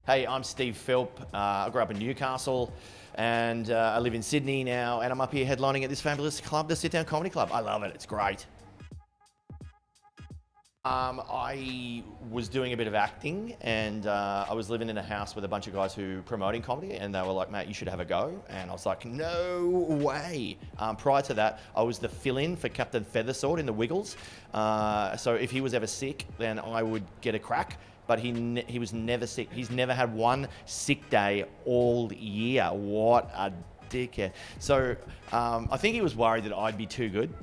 Hey, I'm Steve Philp. I grew up in Newcastle and I live in Sydney now, and I'm up here headlining at this fabulous club, the Sit Down Comedy Club. I love it, it's great. I was doing a bit of acting, and I was living in a house with a bunch of guys who promoting comedy, and they were like, "Mate, you should have a go." And I was like, "No way!" Prior to that, I was the fill-in for Captain Feathersword in the Wiggles. So if he was ever sick, then I would get a crack. But he was never sick. He's never had one sick day all year. What a dickhead. So I think he was worried that I'd be too good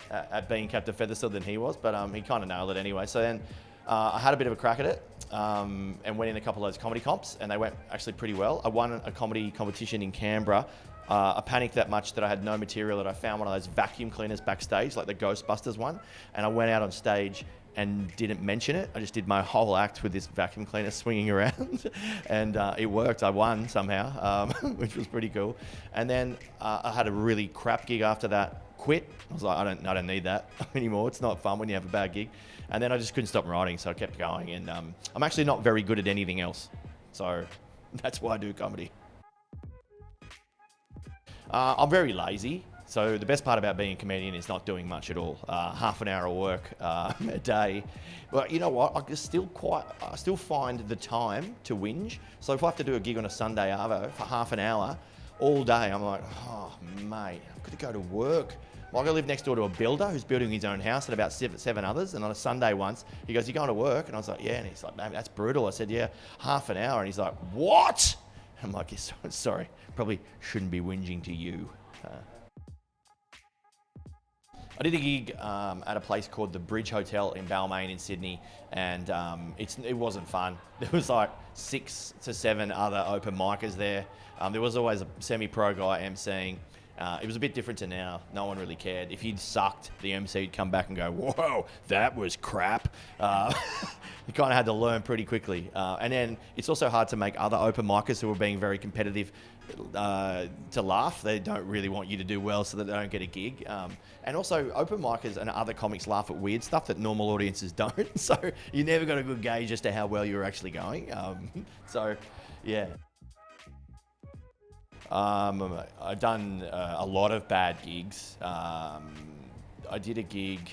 at being Captain Feathersword than he was, but he kind of nailed it anyway. So then I had a bit of a crack at it and went in a couple of those comedy comps, and they went actually pretty well. I won a comedy competition in Canberra. I panicked that much that I had no material, that I found one of those vacuum cleaners backstage, like the Ghostbusters one, and I went out on stage and didn't mention it. I just did my whole act with this vacuum cleaner swinging around, and it worked. I won somehow, which was pretty cool. And then I had a really crap gig after that. Quit. I was like, I don't need that anymore. It's not fun when you have a bad gig. And then I just couldn't stop writing, so I kept going. And I'm actually not very good at anything else, so that's why I do comedy. I'm very lazy. So the best part about being a comedian is not doing much at all. Half an hour of work a day. But you know what? I still find the time to whinge. So if I have to do a gig on a Sunday arvo for half an hour, all day, I'm like, oh mate, I've got to go to work. Like, I live next door to a builder who's building his own house and about seven others. And on a Sunday once, he goes, "You going to work?" And I was like, "Yeah." And he's like, "Man, that's brutal." I said, "Yeah, half an hour." And he's like, "What?" I'm like, "Yes, sorry, probably shouldn't be whinging to you." I did a gig at a place called the Bridge Hotel in Balmain in Sydney, and it wasn't fun. There was like 6 to 7 other open micers there. There was always a semi-pro guy emceeing. It was a bit different to now. No one really cared. If you'd sucked, the MC would come back and go, "Whoa, that was crap." You kind of had to learn pretty quickly. And then it's also hard to make other open micers who are being very competitive to laugh. They don't really want you to do well so that they don't get a gig. And also, open micers and other comics laugh at weird stuff that normal audiences don't. So you never got a good gauge as to how well you're actually going. So, yeah. I've done a lot of bad gigs. I did a gig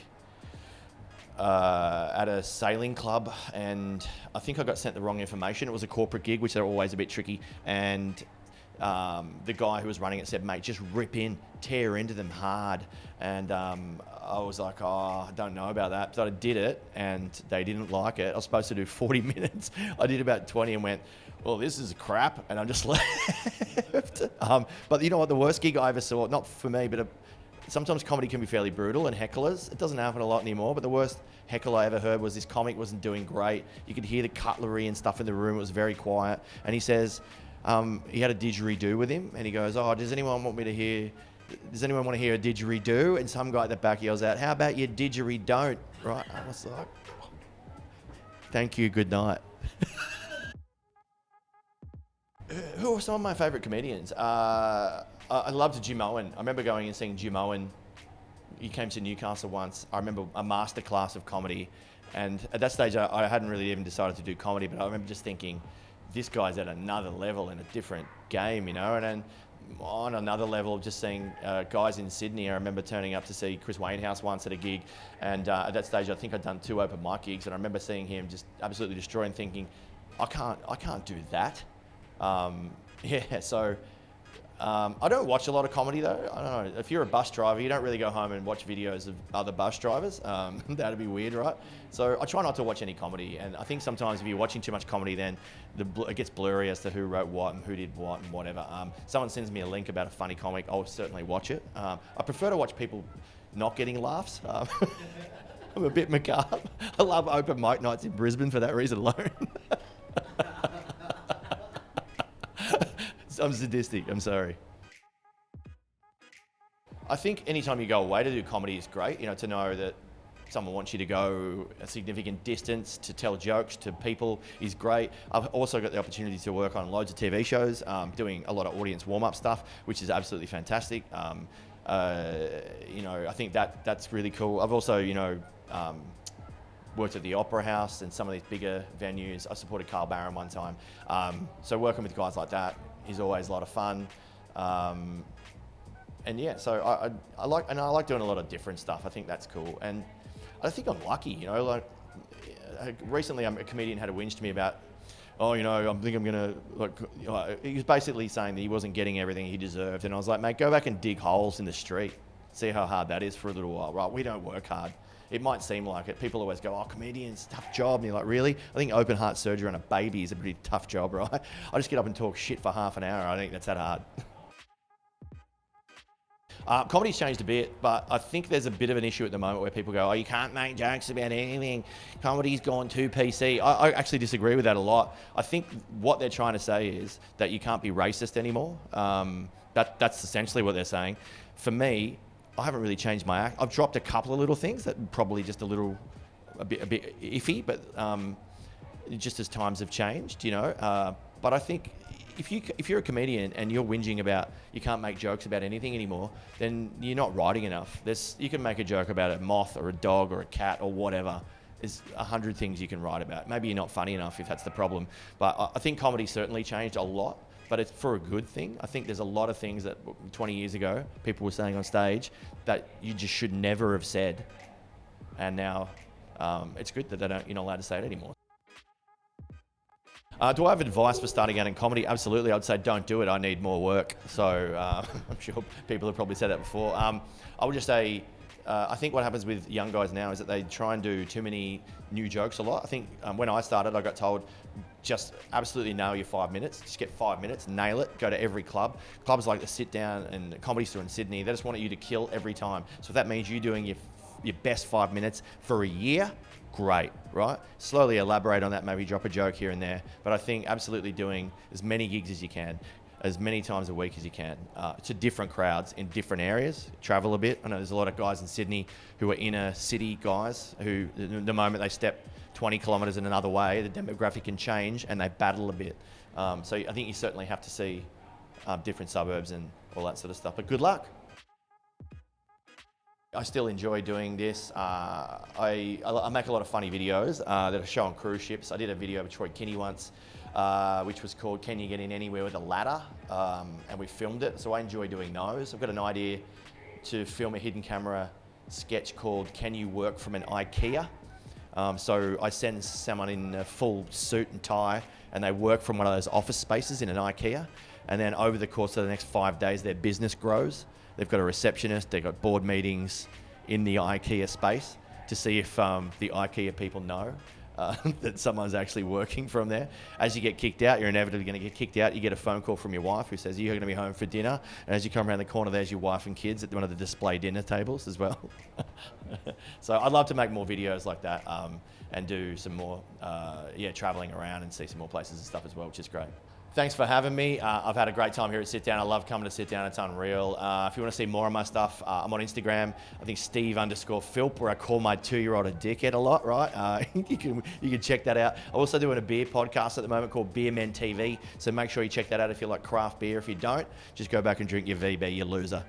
at a sailing club, and I think I got sent the wrong information. It was a corporate gig, which are always a bit tricky. And the guy who was running it said, "Mate, just rip in, tear into them hard." And I was like, "Oh, I don't know about that." So I did it, and they didn't like it. I was supposed to do 40 minutes. I did about 20 and went, "Well, this is crap," and I just left. But you know what? The worst gig I ever saw, not for me, but sometimes comedy can be fairly brutal, and hecklers, it doesn't happen a lot anymore, but the worst heckle I ever heard was this comic wasn't doing great. You could hear the cutlery and stuff in the room. It was very quiet. And he says, he had a didgeridoo with him, and he goes, "Oh, does anyone want to hear a didgeridoo?" And some guy at the back yells out, "How about your didgeridoo?" Right? I was like, "Thank you, good night." Who are some of my favourite comedians? I loved Jim Owen. I remember going and seeing Jim Owen. He came to Newcastle once. I remember a masterclass of comedy. And at that stage, I hadn't really even decided to do comedy, but I remember just thinking, this guy's at another level in a different game, you know? And then on another level, just seeing guys in Sydney. I remember turning up to see Chris Wainhouse once at a gig. And at that stage, I think I'd done 2 open mic gigs. And I remember seeing him just absolutely destroy and thinking, I can't do that. So I don't watch a lot of comedy though. I don't know. If you're a bus driver, you don't really go home and watch videos of other bus drivers. That'd be weird, right? So I try not to watch any comedy. And I think sometimes if you're watching too much comedy, then it gets blurry as to who wrote what and who did what and whatever. Someone sends me a link about a funny comic, I'll certainly watch it. I prefer to watch people not getting laughs. I'm a bit macabre. I love open mic nights in Brisbane for that reason alone. I'm sadistic, I'm sorry. I think anytime you go away to do comedy is great, you know, to know that someone wants you to go a significant distance to tell jokes to people is great. I've also got the opportunity to work on loads of TV shows, doing a lot of audience warm-up stuff, which is absolutely fantastic. You know, I think that's really cool. I've also, you know, worked at the Opera House and some of these bigger venues. I supported Carl Barron one time. So working with guys like that is always a lot of fun. And yeah, so I like doing a lot of different stuff. I think that's cool. And I think I'm lucky, you know, like recently a comedian had a whinge to me about, oh, you know, I think I'm gonna, like, he was basically saying that he wasn't getting everything he deserved. And I was like, mate, go back and dig holes in the street. See how hard that is for a little while, right? We don't work hard. It might seem like it. People always go, oh, comedians, tough job. And you're like, really? I think open heart surgery on a baby is a pretty tough job, right? I just get up and talk shit for half an hour. I think that's that hard. Comedy's changed a bit, but I think there's a bit of an issue at the moment where people go, oh, you can't make jokes about anything. Comedy's gone too PC. I actually disagree with that a lot. I think what they're trying to say is that you can't be racist anymore. That's essentially what they're saying. For me, I haven't really changed my act. I've dropped a couple of little things that probably just a bit iffy, but just as times have changed, you know. But I think if you're a comedian and you're whinging about you can't make jokes about anything anymore, then you're not writing enough. You can make a joke about a moth or a dog or a cat or whatever. There's 100 things you can write about. Maybe you're not funny enough if that's the problem. But I think comedy certainly changed a lot, but it's for a good thing. I think there's a lot of things that 20 years ago people were saying on stage that you just should never have said. And now it's good that you're not allowed to say it anymore. Do I have advice for starting out in comedy? Absolutely. I'd say don't do it. I need more work. So I'm sure people have probably said that before. I would just say, I think what happens with young guys now is that they try and do too many new jokes a lot. I think when I started, I got told, just absolutely nail your 5 minutes. Just get 5 minutes, nail it, go to every club. Clubs like the Sit Down and Comedy Store in Sydney, they just want you to kill every time. So if that means you doing your best 5 minutes for a year, great, right? Slowly elaborate on that, maybe drop a joke here and there. But I think absolutely doing as many gigs as you can, as many times a week as you can, to different crowds in different areas. Travel a bit. I know there's a lot of guys in Sydney who are inner city guys who, the moment they step 20 kilometres in another way, the demographic can change and they battle a bit. So I think you certainly have to see different suburbs and all that sort of stuff. But good luck. I still enjoy doing this. I make a lot of funny videos that I show on cruise ships. I did a video of Troy Kinney once, which was called Can You Get In Anywhere With a Ladder? And we filmed it, so I enjoy doing those. I've got an idea to film a hidden camera sketch called Can You Work From an Ikea? So I send someone in a full suit and tie and they work from one of those office spaces in an Ikea. And then over the course of the next 5 days, their business grows. They've got a receptionist, they've got board meetings in the IKEA space to see if the IKEA people know that someone's actually working from there. As you get kicked out, you're inevitably going to get kicked out. You get a phone call from your wife who says, you're going to be home for dinner. And as you come around the corner, there's your wife and kids at one of the display dinner tables as well. So I'd love to make more videos like that and do some more traveling around and see some more places and stuff as well, which is great. Thanks for having me. I've had a great time here at Sit Down. I love coming to Sit Down. It's unreal. If you want to see more of my stuff, I'm on Instagram. I think Steve_Philp, where I call my 2-year-old a dickhead a lot, right? You can check that out. I'm also doing a beer podcast at the moment called Beer Men TV. So make sure you check that out if you like craft beer. If you don't, just go back and drink your VB, you loser.